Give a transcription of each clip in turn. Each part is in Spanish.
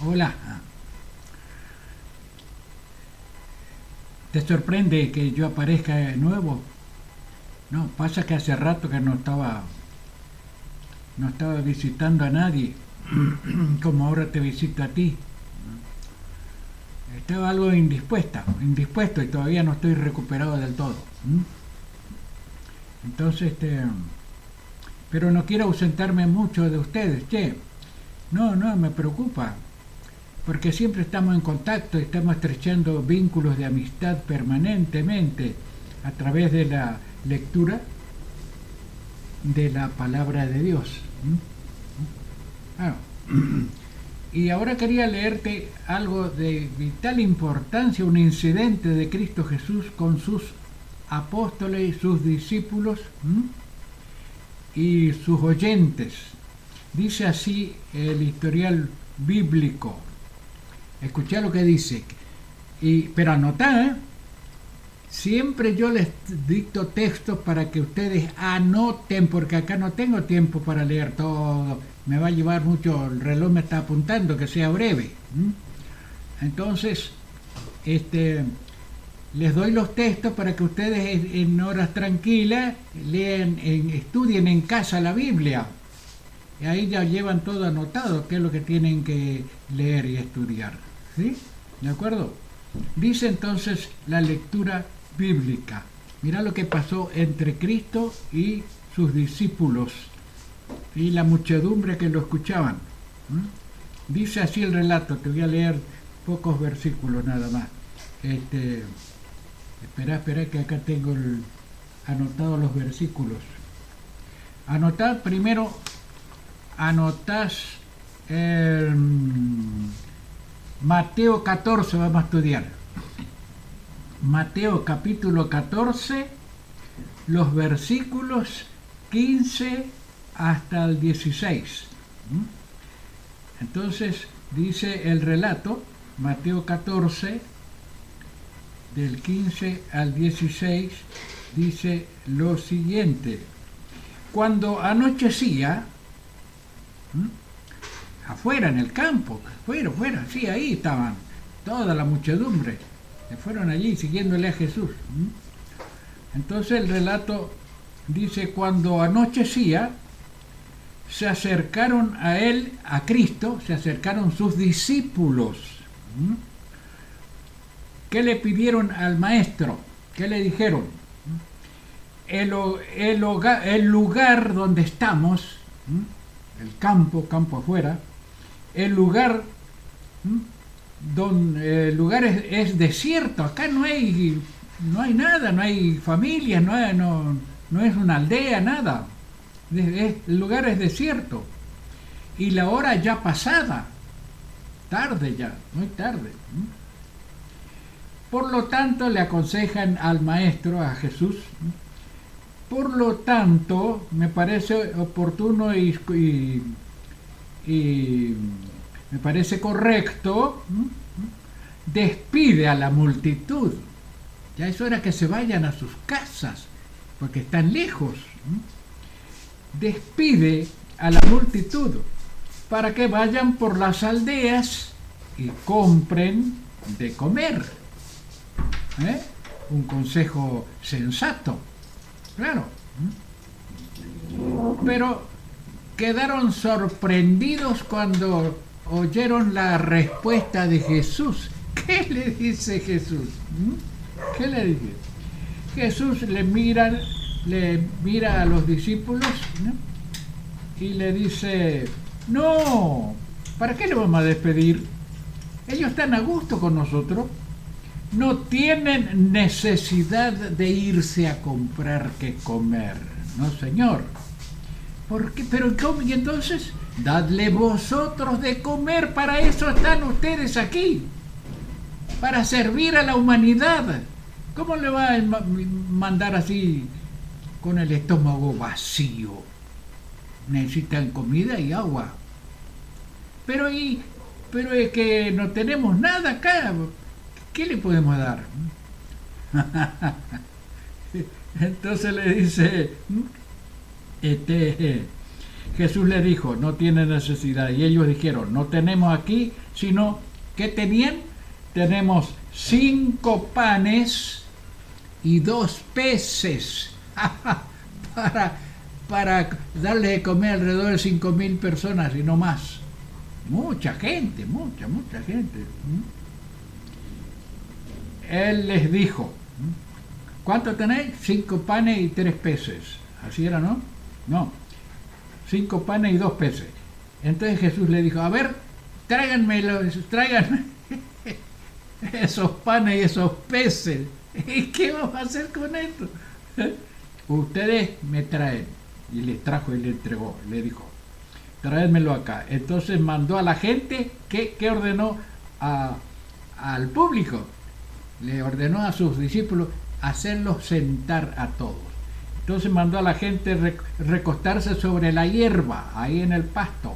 Hola. ¿Te sorprende que yo aparezca de nuevo? No, pasa que hace rato que no estaba visitando a nadie, como ahora te visito a ti. Estaba algo indispuesto y todavía no estoy recuperado del todo. Entonces, pero no quiero ausentarme mucho de ustedes, che. No, no, me preocupa, porque siempre estamos en contacto, estamos estrechando vínculos de amistad permanentemente a través de la lectura de la palabra de Dios. Ah, y ahora quería leerte algo de vital importancia, un incidente de Cristo Jesús con sus apóstoles y sus discípulos y sus oyentes. Dice así el historial bíblico. Escuchá lo que dice. Pero anotá, ¿eh? Siempre yo les dicto textos para que ustedes anoten, porque acá no tengo tiempo para leer todo. Me va a llevar mucho, el reloj me está apuntando que sea breve. Entonces, les doy los textos para que ustedes en horas tranquilas lean, estudien en casa la Biblia. Y ahí ya llevan todo anotado, qué es lo que tienen que leer y estudiar. ¿Sí? ¿De acuerdo? Dice entonces la lectura bíblica. Mira lo que pasó entre Cristo y sus discípulos y la muchedumbre que lo escuchaban. Dice así el relato, te voy a leer pocos versículos nada más. Espera que acá tengo anotados los versículos. Anotad primero, anotás Mateo 14, vamos a estudiar. Mateo capítulo 14, los versículos 15 hasta el 16. Entonces dice el relato, Mateo 14, del 15 al 16, dice lo siguiente. Cuando anochecía, afuera en el campo, fuera, sí, ahí estaban, toda la muchedumbre, se fueron allí siguiéndole a Jesús. Entonces el relato dice, cuando anochecía, se acercaron a él, a Cristo, se acercaron sus discípulos. ¿Qué le pidieron al maestro? ¿Qué le dijeron? El lugar donde estamos, el campo afuera, el lugar es desierto, acá no hay nada, no hay familias, no es una aldea, nada. El lugar es desierto y la hora ya pasada, tarde ya, muy tarde. Por lo tanto, le aconsejan al maestro, a Jesús, por lo tanto, me parece oportuno y me parece correcto, despide a la multitud. Ya es hora que se vayan a sus casas, porque están lejos. Despide a la multitud para que vayan por las aldeas y compren de comer. Un consejo sensato, claro. Pero quedaron sorprendidos cuando oyeron la respuesta de Jesús. ¿Qué le dice Jesús? ¿Qué le dice? Jesús le mira a los discípulos, ¿no? Y le dice, no, ¿para qué le vamos a despedir? Ellos están a gusto con nosotros. No tienen necesidad de irse a comprar que comer. No, señor. ¿Por qué? ¿Pero cómo? Y entonces, dadle vosotros de comer. Para eso están ustedes aquí. Para servir a la humanidad. ¿Cómo le va a mandar así con el estómago vacío? Necesitan comida y agua. Pero es que no tenemos nada acá. ¿Qué le podemos dar? Entonces le dice Jesús le dijo, no tiene necesidad. Y ellos dijeron, no tenemos aquí, sino, ¿qué tenían? Tenemos 5 panes y 2 peces para darle de comer alrededor de 5.000 personas y no más. Mucha gente, mucha gente. Él les dijo, ¿cuánto tenéis? 5 panes y 3 peces. Así era, ¿no? No, 5 panes y 2 peces. Entonces Jesús le dijo, a ver, tráiganme esos panes y esos peces. ¿Y qué vamos a hacer con esto? Ustedes me traen. Y les trajo y le entregó, le dijo, traédmelo acá. Entonces mandó a la gente, ¿qué ordenó al público? Le ordenó a sus discípulos hacerlos sentar a todos. Entonces mandó a la gente recostarse sobre la hierba, ahí en el pasto.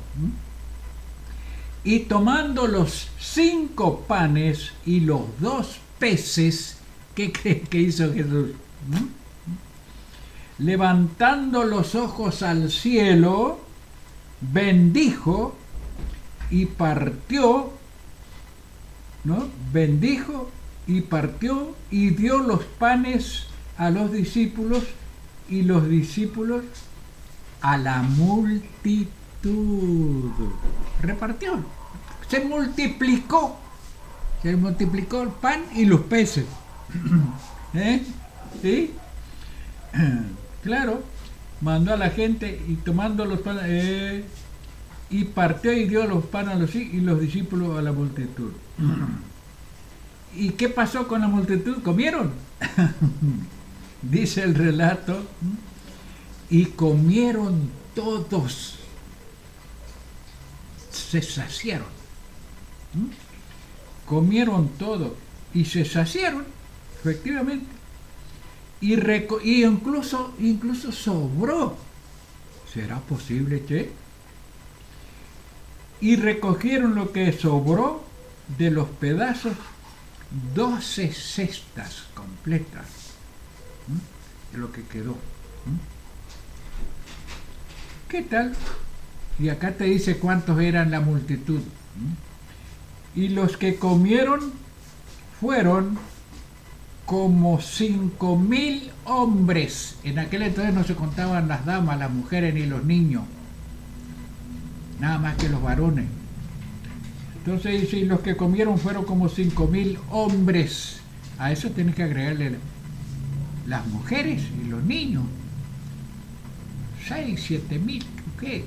Y tomando los 5 panes y los 2 peces, ¿qué creen que hizo Jesús? Levantando los ojos al cielo, bendijo y partió, ¿no? Bendijo y partió y dio los panes a los discípulos y los discípulos a la multitud. Repartió, se multiplicó el pan y los peces. ¿Sí? Claro, mandó a la gente y tomando los panes y partió y dio los panes y los discípulos a la multitud. ¿Y qué pasó con la multitud? ¿Comieron? Dice el relato, y comieron todos, se saciaron, comieron todo y se saciaron, efectivamente, y incluso sobró. ¿Será posible, che? Y recogieron lo que sobró de los pedazos, 12 cestas completas de lo que quedó. ¿Qué tal? Y acá te dice cuántos eran la multitud. Y los que comieron fueron como 5.000 hombres. En aquel entonces no se contaban las damas, las mujeres ni los niños, nada más que los varones. Entonces dice, y los que comieron fueron como 5.000 hombres. A eso tienes que agregarle las mujeres y los niños. 6, 7.000, ¿qué?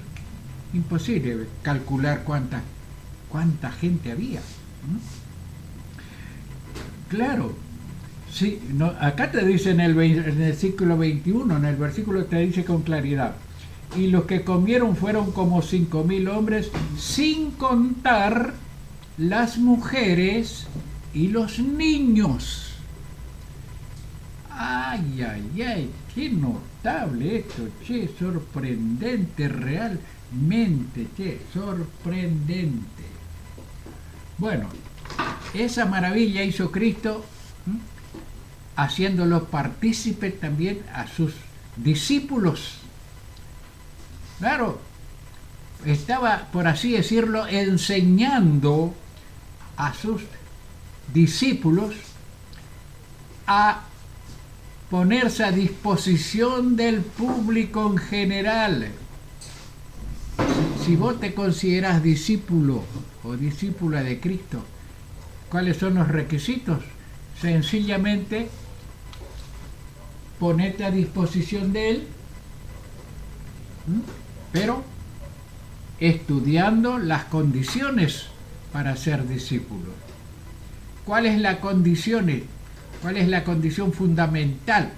Imposible calcular cuánta gente había. Claro, sí, no, acá te dice en el versículo 21, en el versículo te dice con claridad, y los que comieron fueron como 5.000 hombres, sin contar las mujeres y los niños. Ay, ay, ay, qué notable esto, che, sorprendente, realmente, che, sorprendente. Bueno, esa maravilla hizo Cristo, haciéndolo partícipe también a sus discípulos. Claro, estaba, por así decirlo, enseñando a sus discípulos a ponerse a disposición del público en general. Si vos te consideras discípulo o discípula de Cristo, ¿cuáles son los requisitos? Sencillamente ponerte a disposición de Él, pero estudiando las condiciones para ser discípulo. ¿Cuál es la condición fundamental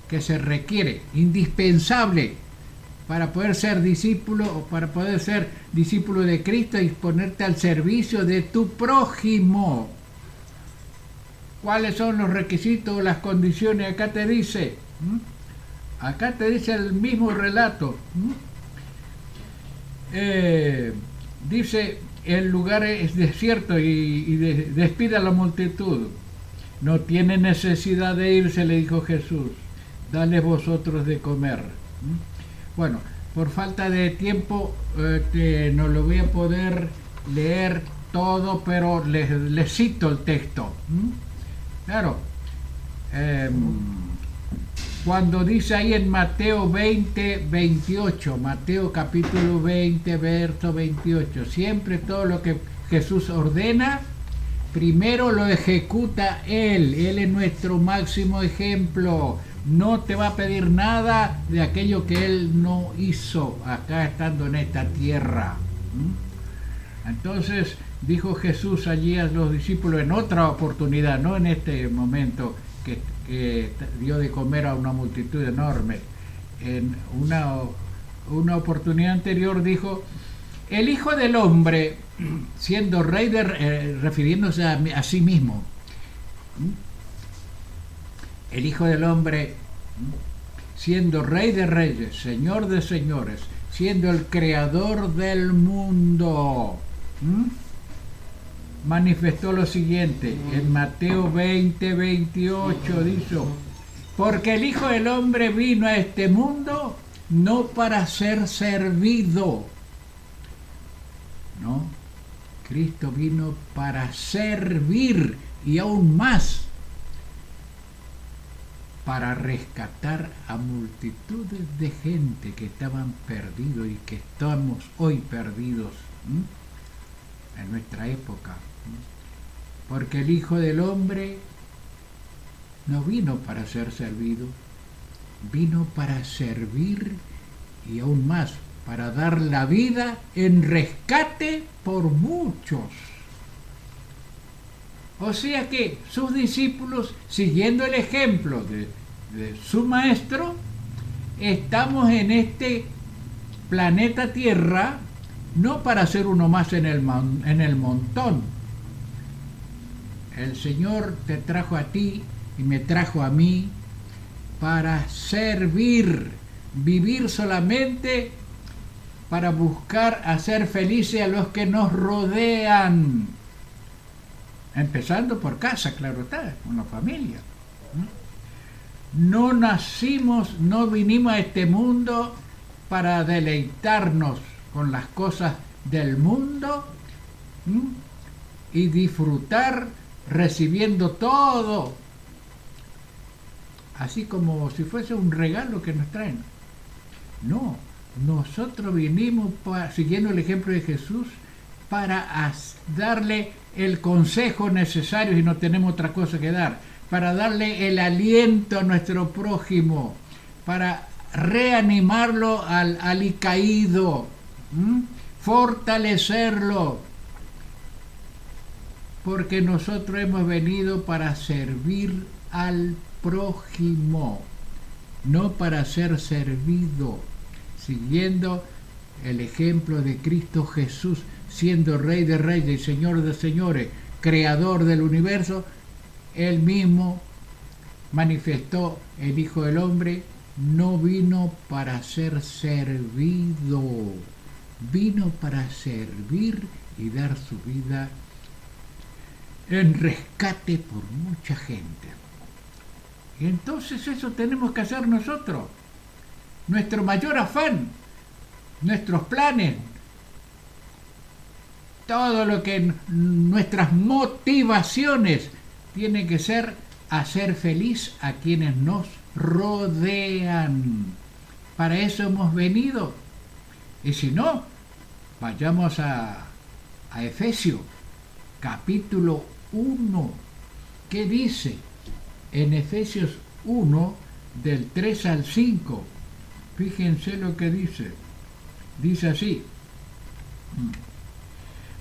que se requiere, indispensable para poder ser discípulo o para poder ser discípulo de Cristo y ponerte al servicio de tu prójimo? ¿Cuáles son los requisitos, las condiciones? Acá te dice el mismo relato. Dice, el lugar es desierto y despide a la multitud. No tiene necesidad de irse, le dijo Jesús, dale vosotros de comer. Bueno, por falta de tiempo no lo voy a poder leer todo, pero les cito el texto. Claro, cuando dice ahí en Mateo 20, 28, Mateo capítulo 20, verso 28, siempre todo lo que Jesús ordena, primero lo ejecuta Él. Él es nuestro máximo ejemplo. No te va a pedir nada de aquello que Él no hizo acá estando en esta tierra. Entonces dijo Jesús allí a los discípulos en otra oportunidad, no en este momento que dio de comer a una multitud enorme. En una oportunidad anterior dijo: el Hijo del Hombre, siendo rey refiriéndose a sí mismo, el Hijo del Hombre, siendo Rey de Reyes, Señor de Señores, siendo el Creador del mundo, manifestó lo siguiente en Mateo 20, 28, dice: porque el Hijo del Hombre vino a este mundo no para ser servido, no, Cristo vino para servir, y aún más para rescatar a multitudes de gente que estaban perdidos y que estamos hoy perdidos en nuestra época. Porque el Hijo del Hombre no vino para ser servido, vino para servir, y aún más para dar la vida en rescate por muchos. O sea que sus discípulos, siguiendo el ejemplo de su maestro, estamos en este planeta Tierra no para ser uno más en el montón. El Señor te trajo a ti y me trajo a mí para servir, vivir solamente para buscar hacer felices a los que nos rodean. Empezando por casa, claro está, con la familia. No nacimos, no vinimos a este mundo para deleitarnos con las cosas del mundo y disfrutar recibiendo todo, así como si fuese un regalo que nos traen. No, nosotros vinimos siguiendo el ejemplo de Jesús para darle el consejo necesario, y no tenemos otra cosa que dar, para darle el aliento a nuestro prójimo, para reanimarlo al alicaído, fortalecerlo, porque nosotros hemos venido para servir al prójimo, no para ser servido, siguiendo el ejemplo de Cristo Jesús, siendo Rey de Reyes y Señor de Señores, Creador del universo. Él mismo manifestó: el Hijo del Hombre no vino para ser servido, vino para servir y dar su vida en rescate por mucha gente. Y entonces eso tenemos que hacer nosotros. Nuestro mayor afán, nuestros planes, todo lo que nuestras motivaciones tienen que ser hacer feliz a quienes nos rodean. Para eso hemos venido. Y si no, vayamos a Efesios capítulo 1. ¿Qué dice? En Efesios 1, del 3 al 5. Fíjense lo que dice. Dice así: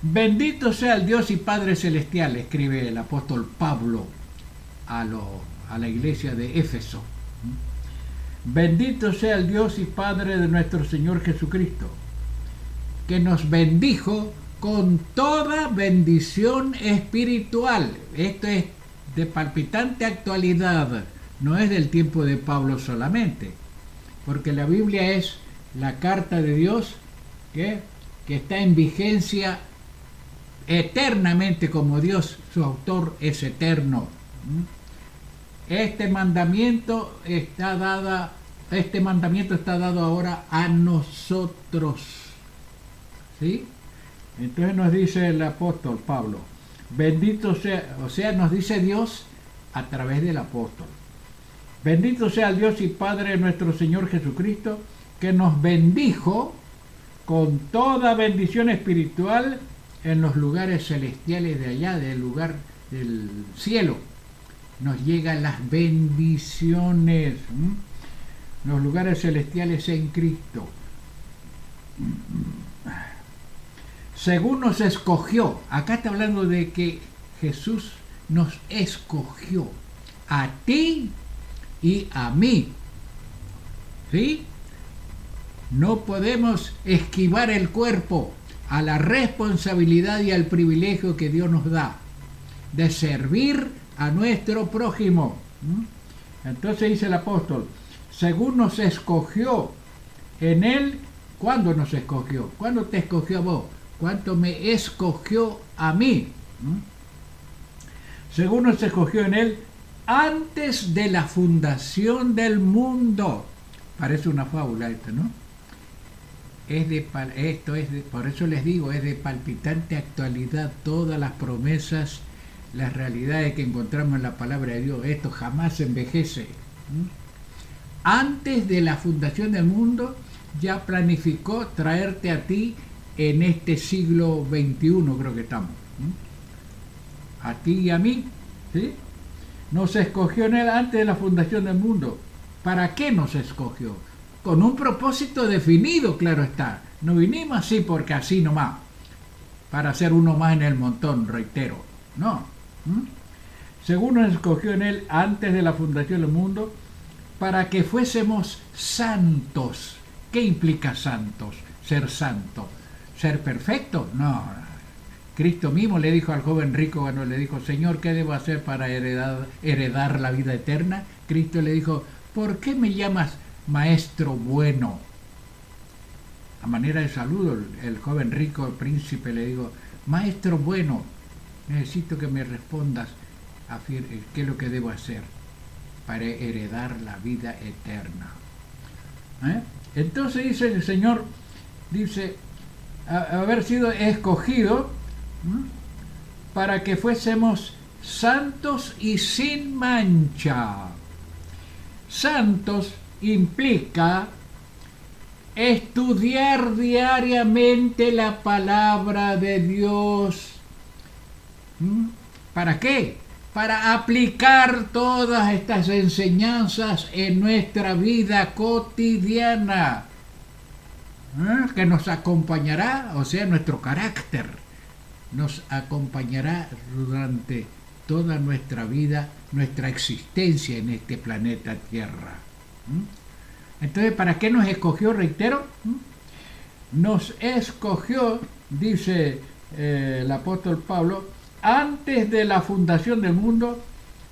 bendito sea el Dios y Padre Celestial, escribe el apóstol Pablo a la iglesia de Éfeso. Bendito sea el Dios y Padre de nuestro Señor Jesucristo, que nos bendijo con toda bendición espiritual. Esto es de palpitante actualidad, no es del tiempo de Pablo solamente, porque la Biblia es la carta de Dios que está en vigencia eternamente, como Dios, su autor, es eterno. Este mandamiento está dada este mandamiento está dado ahora a nosotros. ¿Sí? Entonces nos dice el apóstol Pablo, bendito sea, o sea, nos dice Dios a través del apóstol. Bendito sea el Dios y Padre de nuestro Señor Jesucristo, que nos bendijo con toda bendición espiritual en los lugares celestiales de allá, del lugar del cielo. Nos llegan las bendiciones, los lugares celestiales en Cristo. Según nos escogió, acá está hablando de que Jesús nos escogió a ti y a mí. ¿Sí? No podemos esquivar el cuerpo a la responsabilidad y al privilegio que Dios nos da de servir a nuestro prójimo. Entonces dice el apóstol, según nos escogió en Él, ¿cuándo nos escogió? ¿Cuándo te escogió a vos? ¿Cuánto me escogió a mí? Según nos escogió en Él, antes de la fundación del mundo. Parece una fábula esto, ¿no? Por eso les digo, es de palpitante actualidad todas las promesas, las realidades que encontramos en la palabra de Dios. Esto jamás envejece. Antes de la fundación del mundo, ya planificó traerte a ti en este siglo XXI, creo que estamos. A ti y a mí, ¿sí? Nos escogió en Él antes de la fundación del mundo. ¿Para qué nos escogió? Con un propósito definido, claro está. No vinimos así porque así nomás, para ser uno más en el montón, reitero. No. Según nos escogió en Él antes de la fundación del mundo, para que fuésemos santos. ¿Qué implica santos? Ser santo. ¿Ser perfecto? No. Cristo mismo le dijo al joven rico cuando le dijo, Señor, ¿qué debo hacer para heredar la vida eterna? Cristo le dijo, ¿por qué me llamas maestro bueno? A manera de saludo, el joven rico, el príncipe, le dijo, maestro bueno, necesito que me respondas qué es lo que debo hacer para heredar la vida eterna. Entonces dice el Señor, dice, haber sido escogido para que fuésemos santos y sin mancha. Santos implica estudiar diariamente la palabra de Dios. ¿Para qué? Para aplicar todas estas enseñanzas en nuestra vida cotidiana, que nos acompañará, o sea, nuestro carácter, nos acompañará durante toda nuestra vida, nuestra existencia en este planeta Tierra. Entonces, ¿para qué nos escogió? Reitero, nos escogió, dice el apóstol Pablo, antes de la fundación del mundo,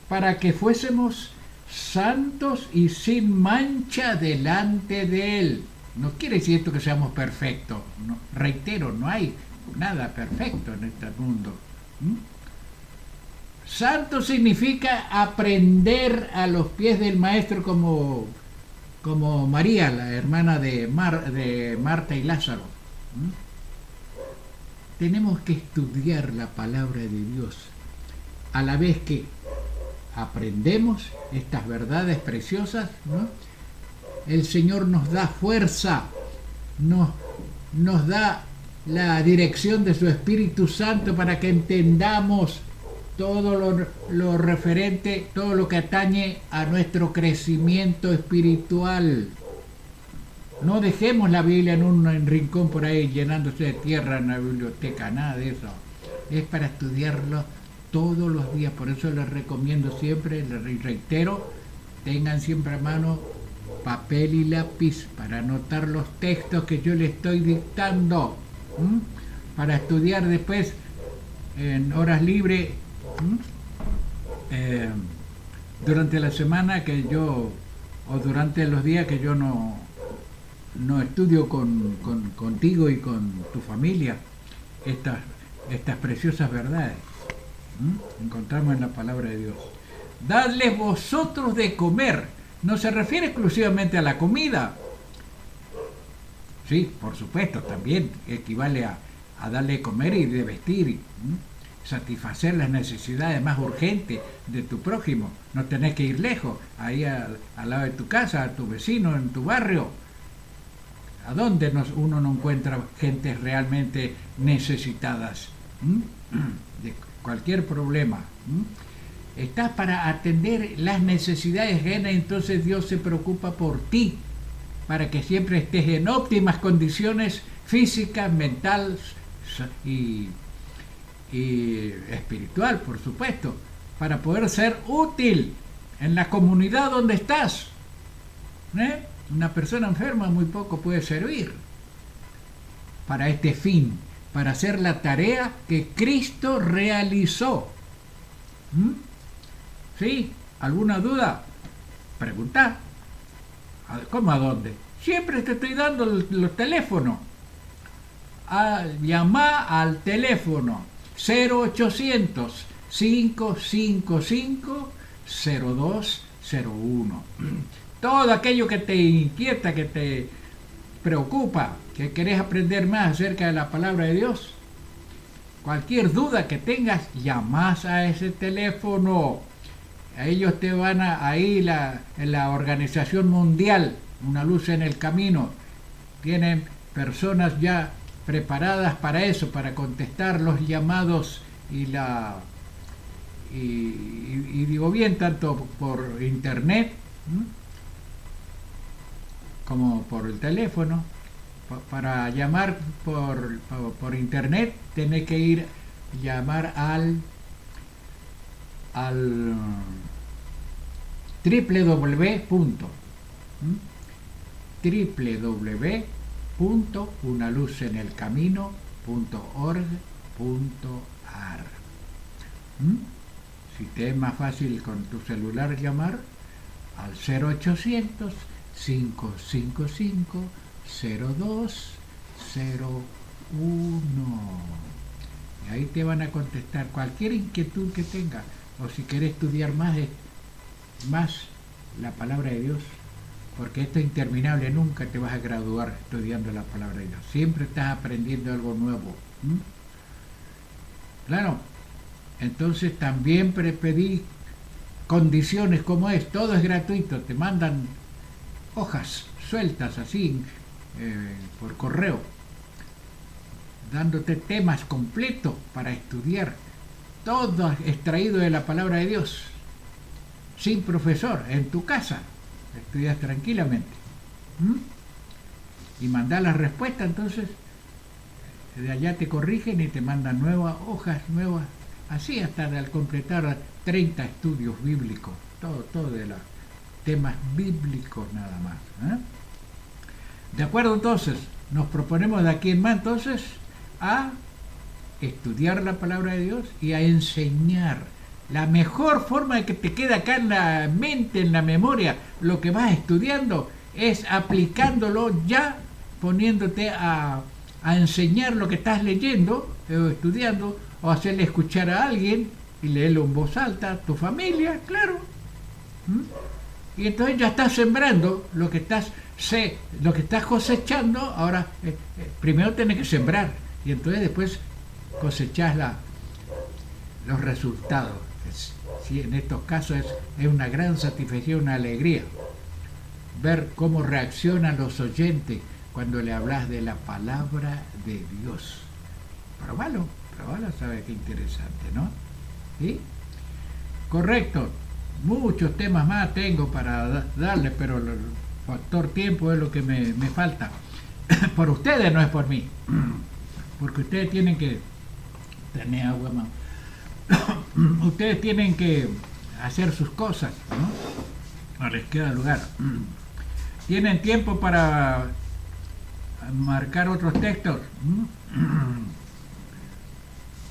para que fuésemos santos y sin mancha delante de Él. No quiere decir esto que seamos perfectos. No, reitero, no hay nada perfecto en este mundo. Santo significa aprender a los pies del Maestro como María, la hermana de Marta y Lázaro. Tenemos que estudiar la palabra de Dios a la vez que aprendemos estas verdades preciosas, ¿no? El Señor nos da fuerza, nos da la dirección de su Espíritu Santo para que entendamos todo lo referente, todo lo que atañe a nuestro crecimiento espiritual. No dejemos la Biblia en un rincón por ahí llenándose de tierra en la biblioteca, nada de eso. Es para estudiarlo todos los días. Por eso les recomiendo siempre, les reitero, tengan siempre a mano papel y lápiz para anotar los textos que yo les estoy dictando, para estudiar después en horas libres, durante la semana o durante los días que yo no estudio contigo y con tu familia estas preciosas verdades. Encontramos en la palabra de Dios. Dadles vosotros de comer. no se refiere exclusivamente a la comida. Sí, por supuesto, también equivale a darle de comer y de vestir, satisfacer las necesidades más urgentes de tu prójimo. No tenés que ir lejos, ahí al lado de tu casa, a tu vecino, en tu barrio. ¿A dónde uno no encuentra gente realmente necesitadas? De cualquier problema. Estás para atender las necesidades ajenas, entonces Dios se preocupa por ti, para que siempre estés en óptimas condiciones físicas, mentales y espiritual, por supuesto, para poder ser útil en la comunidad donde estás. Una persona enferma muy poco puede servir para este fin, para hacer la tarea que Cristo realizó. ¿Sí? ¿Alguna duda? Pregunta. ¿Cómo a dónde? Siempre te estoy dando los teléfonos. Llama al teléfono 0800 555 0201. Todo aquello que te inquieta, que te preocupa, que querés aprender más acerca de la palabra de Dios, cualquier duda que tengas, llamás a ese teléfono. A ellos te van ahí en la Organización Mundial, Una Luz en el Camino. Tienen personas ya preparadas para eso, para contestar los llamados y digo bien, tanto por internet como por el teléfono. Para llamar por internet tenés que ir llamar al www.unaluzenelcamino.org.ar. Si te es más fácil con tu celular llamar al 0800 555 0201. Y ahí te van a contestar cualquier inquietud que tengas, o si querés estudiar más la palabra de Dios, porque esto es interminable, nunca te vas a graduar estudiando la palabra de Dios, siempre estás aprendiendo algo nuevo. Claro, entonces también pedí condiciones como todo es gratuito, te mandan hojas sueltas así por correo, dándote temas completos para estudiar, todo extraído de la palabra de Dios, sin profesor, en tu casa, estudias tranquilamente. Y mandás la respuesta, entonces de allá te corrigen y te mandan nuevas hojas, nuevas, así hasta al completar 30 estudios bíblicos, todo de los temas bíblicos nada más. De acuerdo, entonces, nos proponemos de aquí en más entonces a estudiar la palabra de Dios y a enseñar. La mejor forma de que te quede acá en la mente, en la memoria, lo que vas estudiando, es aplicándolo ya, poniéndote a enseñar lo que estás leyendo o estudiando, o hacerle escuchar a alguien y leerlo en voz alta a tu familia, claro. Y entonces ya estás sembrando lo que estás cosechando. Ahora, primero tienes que sembrar y entonces después cosechás los resultados. Sí, en estos casos es una gran satisfacción, una alegría ver cómo reaccionan los oyentes cuando le hablas de la palabra de Dios. Probalo, sabes qué interesante, ¿no? ¿Sí? Correcto. Muchos temas más tengo para darle, pero el factor tiempo es lo que me falta. Por ustedes, no es por mí, porque ustedes tienen que tener agua más. Ustedes tienen que hacer sus cosas, ¿no? No les queda lugar. ¿Tienen tiempo para marcar otros textos?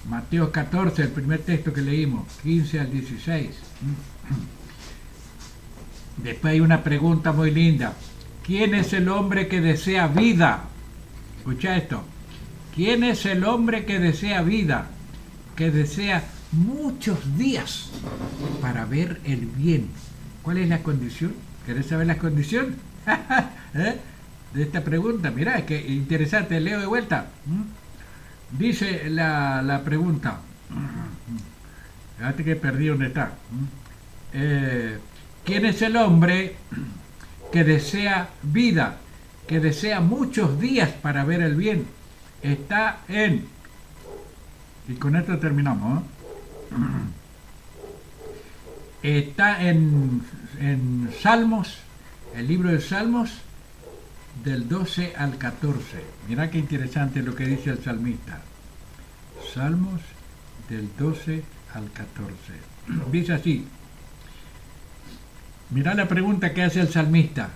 Mateo 14, el primer texto que leímos, 15 al 16. Después hay una pregunta muy linda. ¿Quién es el hombre que desea vida? Escucha esto. ¿Quién es el hombre que desea vida? Que desea muchos días para ver el bien. ¿Cuál es la condición? ¿Querés saber las condiciones? ¿Eh? De esta pregunta? Mirá, que interesante, leo de vuelta. Dice la pregunta. Fíjate que perdí dónde está. ¿Quién es el hombre que desea vida, que desea muchos días para ver el bien? Está en... Y con esto terminamos. Está en Salmos, el libro de Salmos, del 12 al 14. Mirá qué interesante lo que dice el salmista. Salmos del 12 al 14. Dice así. Mirá la pregunta que hace el salmista.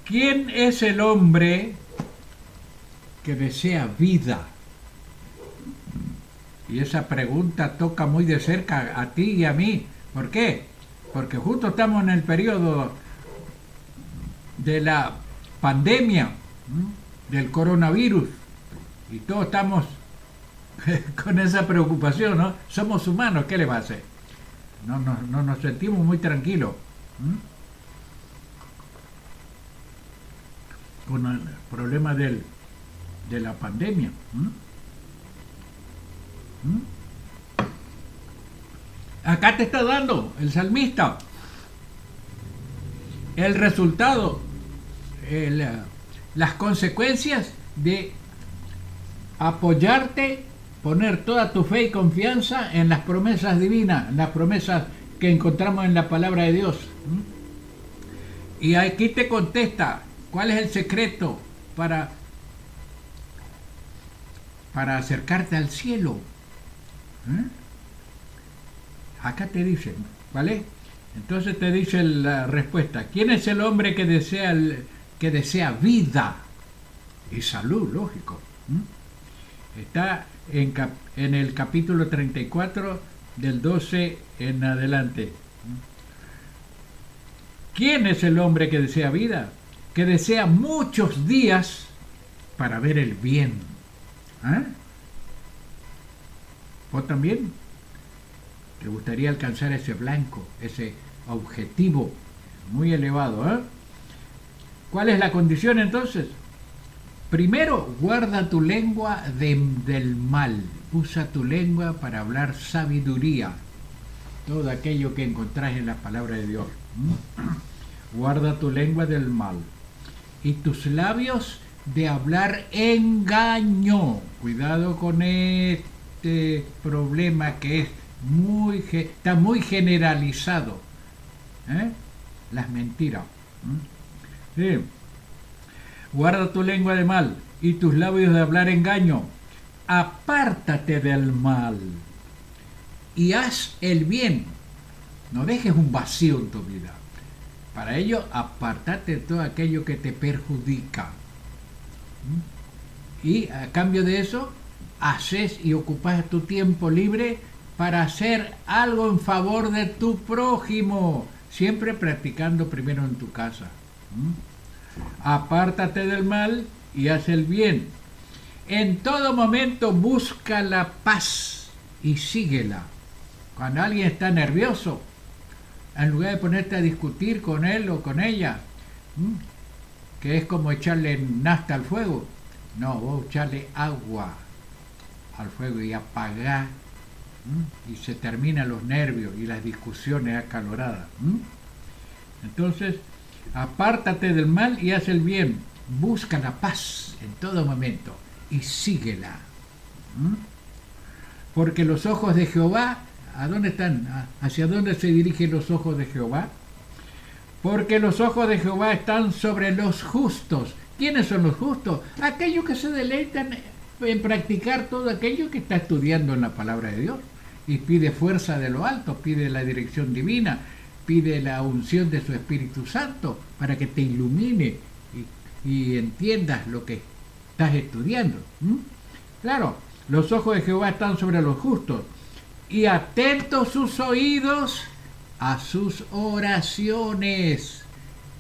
¿Quién es el hombre que desea vida? Y esa pregunta toca muy de cerca a ti y a mí. ¿Por qué? Porque justo estamos en el periodo de la pandemia, del coronavirus, y todos estamos con esa preocupación, ¿no? Somos humanos, ¿qué le va a hacer? No nos sentimos muy tranquilos con el problema de la pandemia. Acá te está dando el salmista el resultado, las consecuencias de apoyarte, poner toda tu fe y confianza en las promesas divinas, en las promesas que encontramos en la palabra de Dios. Y aquí te contesta cuál es el secreto para acercarte al cielo. Acá te dicen, ¿vale? Entonces te dice la respuesta. ¿Quién es el hombre que desea vida y salud? Lógico. Está en el capítulo 34 del 12 en adelante. ¿Quién es el hombre que desea vida? Que desea muchos días para ver el bien. ¿Vos también? ¿Te gustaría alcanzar ese blanco, ese objetivo muy elevado? ¿Cuál es la condición entonces? Primero, guarda tu lengua del mal. Usa tu lengua para hablar sabiduría. Todo aquello que encontrás en la palabra de Dios. Guarda tu lengua del mal. Y tus labios de hablar engaño. Cuidado con este problema que está muy generalizado. Las mentiras. Sí. Guarda tu lengua de mal y tus labios de hablar engaño. Apártate del mal y haz el bien. No dejes un vacío en tu vida. Para ello, apártate de todo aquello que te perjudica. Y a cambio de eso, haces y ocupas tu tiempo libre para hacer algo en favor de tu prójimo, siempre practicando primero en tu casa. Apártate del mal y haz el bien. En todo momento busca la paz y síguela. Cuando alguien está nervioso, en lugar de ponerte a discutir con él o con ella, que es como echarle nafta al fuego, no, vos echarle agua al fuego y apagar, y se terminan los nervios y las discusiones acaloradas. Entonces, apártate del mal y haz el bien. Busca la paz en todo momento y síguela. Porque los ojos de Jehová, ¿a dónde están? ¿Hacia dónde se dirigen los ojos de Jehová? Porque los ojos de Jehová están sobre los justos. ¿Quiénes son los justos? Aquellos que se deleitan en practicar todo aquello que está estudiando en la palabra de Dios. Y pide fuerza de lo alto, pide la dirección divina, pide la unción de su Espíritu Santo para que te ilumine y entiendas lo que estás estudiando. Claro, los ojos de Jehová están sobre los justos y atentos sus oídos a sus oraciones.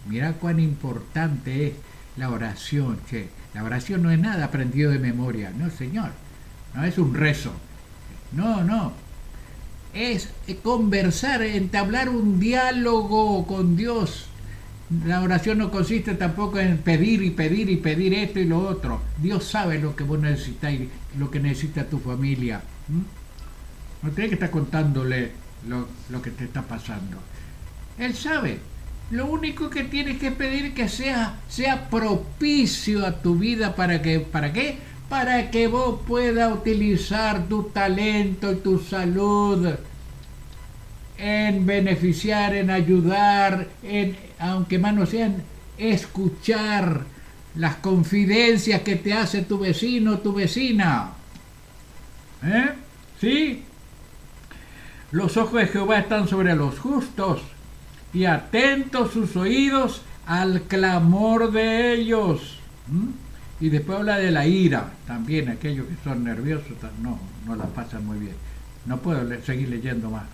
Mira cuán importante es la oración, che. La oración no es nada aprendido de memoria, no, señor. No es un rezo. No. es conversar, entablar un diálogo con Dios. La oración no consiste tampoco en pedir y pedir y pedir esto y lo otro. Dios sabe lo que vos necesitas y lo que necesita tu familia. No tienes que estar contándole lo que te está pasando. Él sabe. Lo único que tienes que pedir es que sea propicio a tu vida. ¿Para qué? Para que vos puedas utilizar tu talento y tu salud en beneficiar, en ayudar, aunque más no sean, escuchar las confidencias que te hace tu vecino o tu vecina. ¿Sí? Los ojos de Jehová están sobre los justos y atentos sus oídos al clamor de ellos. Y después habla de la ira, también aquellos que son nerviosos no la pasan muy bien. No puedo seguir leyendo más.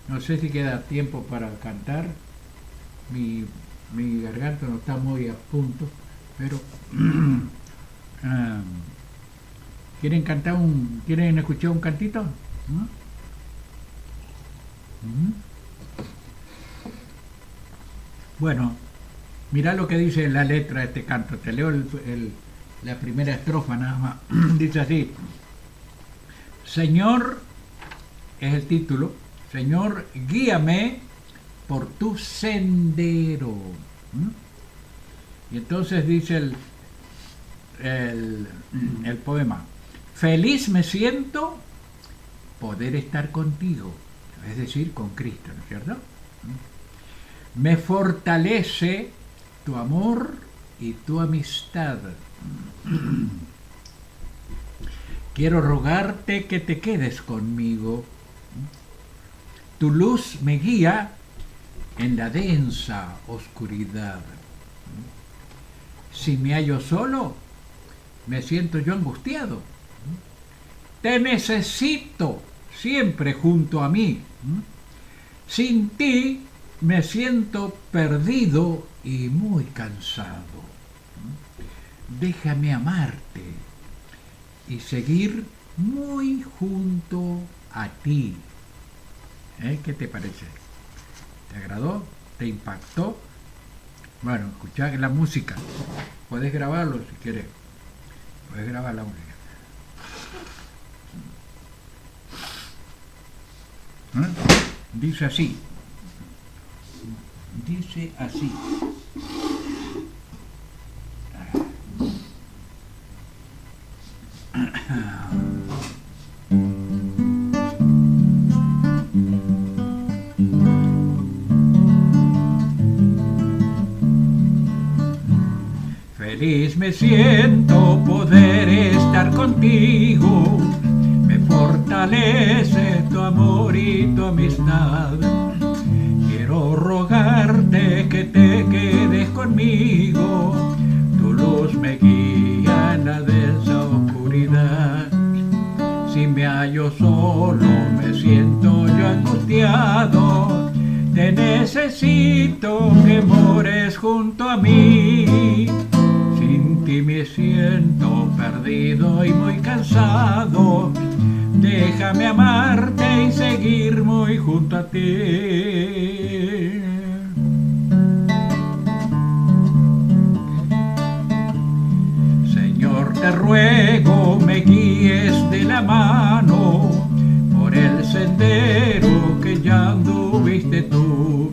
No sé si queda tiempo para cantar. Mi garganta no está muy a punto, pero ¿quieren escuchar un cantito? Bueno, mirá lo que dice la letra de este canto. Te leo la primera estrofa nada más. Dice así: Señor, es el título, Señor, guíame por tu sendero. Y entonces dice el poema: feliz me siento poder estar contigo, es decir, con Cristo, ¿no es cierto? Me fortalece tu amor y tu amistad. Quiero rogarte que te quedes conmigo. Tu luz me guía en la densa oscuridad. Si me hallo solo, me siento yo angustiado. Te necesito siempre junto a mí. Sin ti me siento perdido y muy cansado. Déjame amarte y seguir muy junto a ti. ¿Qué te parece? ¿Te agradó? ¿Te impactó? Bueno, escuchá la música. Podés grabarlo si querés. Podés grabar la música. Dice así. Dice así. Feliz me siento poder estar contigo, me fortalece tu amor y tu amistad. Quiero rogarte que te quedes conmigo, tu luz me guía en la densa oscuridad. Si me hallo solo, me siento yo angustiado, te necesito que mores junto a mí. Sin ti me siento perdido y muy cansado, déjame amarte y seguir muy junto a ti. Señor, te ruego me guíes de la mano por el sendero que ya anduviste tú.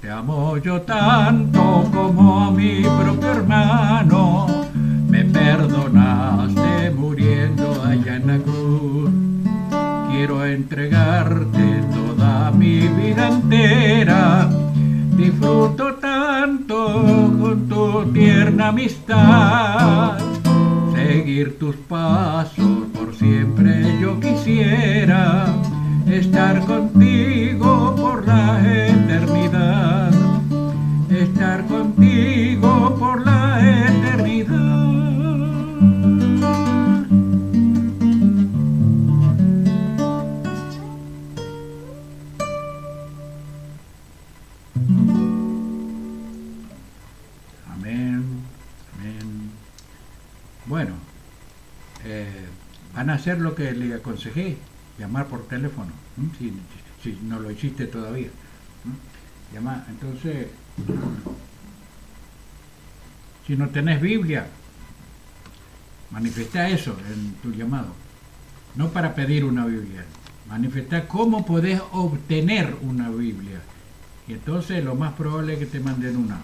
Te amo yo tanto como a mi propio hermano, me perdonaste muriendo allá en la cruz. Quiero entregarte toda mi vida entera, disfruto tanto con tu tierna amistad. Seguir tus pasos por siempre yo quisiera, estar contigo por la eternidad, estar contigo por la eternidad. Amén, amén. Bueno, van a hacer lo que le aconsejé. llamar por teléfono, si no lo hiciste todavía. Llamar. Entonces, si no tenés Biblia, manifestá eso en tu llamado. No para pedir una Biblia, manifestá cómo podés obtener una Biblia. Y entonces lo más probable es que te manden una.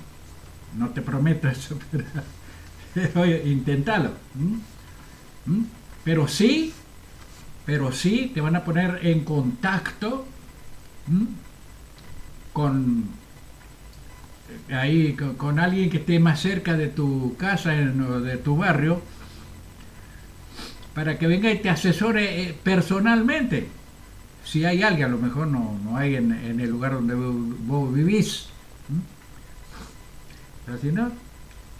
No te prometo eso, pero inténtalo. Pero sí te van a poner en contacto con alguien que esté más cerca de tu casa o de tu barrio, para que venga y te asesore personalmente. Si hay alguien, a lo mejor no hay en el lugar donde vos vivís. Pero si no,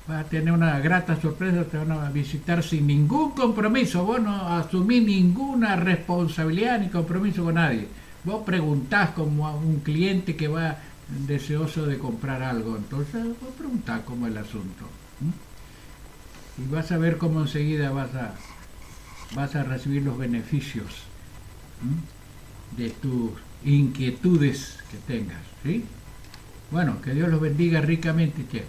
vas a tener una grata sorpresa, te van a visitar sin ningún compromiso. Vos no asumís ninguna responsabilidad ni compromiso con nadie. Vos preguntás como a un cliente que va deseoso de comprar algo. Entonces vos preguntás cómo es el asunto. Y vas a ver cómo enseguida vas a recibir los beneficios de tus inquietudes que tengas. ¿Sí? Bueno, que Dios los bendiga ricamente, che.